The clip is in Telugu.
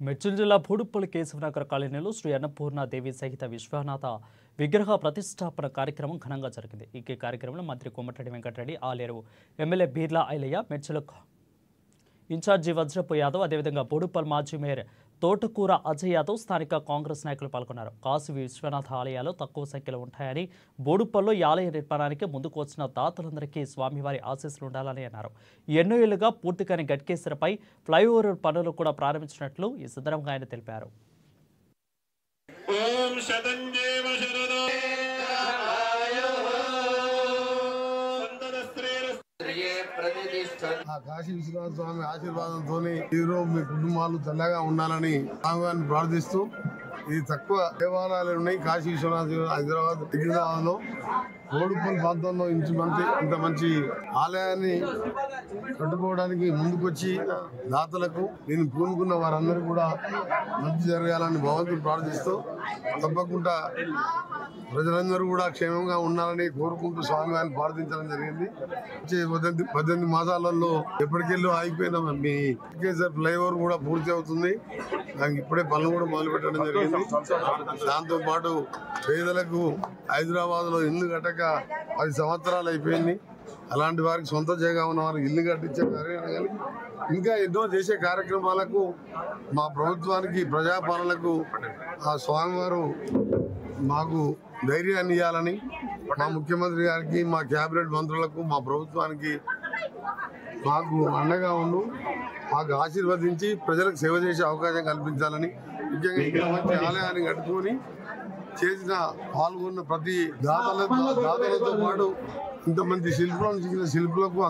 మేడ్చల్ జిల్లా పూడుప్పల్ కేశవనగర్ కాలనీలో శ్రీ అన్నపూర్ణ దేవి సహిత విశ్వనాథ విగ్రహ ప్రతిష్టాపన కార్యక్రమం ఘనంగా జరిగింది. ఈ కార్యక్రమంలో మంత్రి కోమటిరెడ్డి వెంకటరెడ్డి, ఆలేరు ఎమ్మెల్యే బీర్లా ఐలయ్య, మేడ్చల్ ఇన్ఛార్జి వజ్రపు యాదవ్, అదేవిధంగా పూడుప్పల్ మాజీ మేయర్ తోటకూర అజయ్ యాదవ్, స్థానిక కాంగ్రెస్ నాయకులు పాల్గొన్నారు. కాశీ విశ్వనాథ ఆలయాలు తక్కువ సంఖ్యలో ఉంటాయని, బోడుప్పల్లో ఈ ఆలయ నిర్మాణానికి ముందుకు వచ్చిన దాతలందరికీ స్వామివారి ఆశీస్సులు ఉండాలని అన్నారు. ఎన్నో ఏళ్లుగా పూర్తికాని గట్కేసరపై ఫ్లైఓవర్ పనులు కూడా ప్రారంభించినట్లు ఈ సందర్భంగా ఆయన తెలిపారు. కాశీ విశ్వనాథ స్వామి ఆశీర్వాదంతో మీరు మీ కుటుంబాలు చల్లగా ఉండాలని స్వామివారిని ప్రార్థిస్తూ, ఇది తక్కువ దేవాలయాలు ఉన్నాయి. కాశీ విశ్వనాథ్ హైదరాబాద్ లో బోడుప్పల్ ప్రాంతంలో ఇంత మంచి ఆలయాన్ని కట్టుకోవడానికి ముందుకొచ్చి దాతలకు నేను పూనుకున్న వారందరూ కూడా మంచి జరగాలని భగవంతుని ప్రార్థిస్తూ, తప్పకుండా ప్రజలందరూ కూడా క్షేమంగా ఉండాలని కోరుకుంటూ స్వామివారిని ప్రార్థించడం జరిగింది. 18 మాసాలలో ఎప్పటికెళ్ళో ఆగిపోయిన మీ ఫ్లైఓవర్ కూడా పూర్తి అవుతుంది. దానికి ఇప్పుడే పనులు కూడా మొదలు పెట్టడం జరిగింది. దాంతో పాటు పేదలకు హైదరాబాద్ లో ఇల్లు కట్టక 10 సంవత్సరాలు అయిపోయింది. అలాంటి వారికి సొంత జాగా ఉన్న వారికి ఇల్లు కట్టించే కానీ ఇంకా ఎన్నో చేసే కార్యక్రమాలకు మా ప్రభుత్వానికి, ప్రజాపాలనకు ఆ స్వామివారు మాకు ధైర్యాన్ని ఇవ్వాలని మా ముఖ్యమంత్రి గారికి, మా కేబినెట్ మంత్రులకు, మా ప్రభుత్వానికి మాకు అండగా ఉండు, మాకు ఆశీర్వదించి ప్రజలకు సేవ చేసే అవకాశం కల్పించాలని, ముఖ్యంగా ఇంత మంచి ఆలయాన్ని కట్టుకొని చేసిన పాల్గొన్న ప్రతి దాతలతో పాటు ఇంతమంది శిల్పులను శిల్పులకు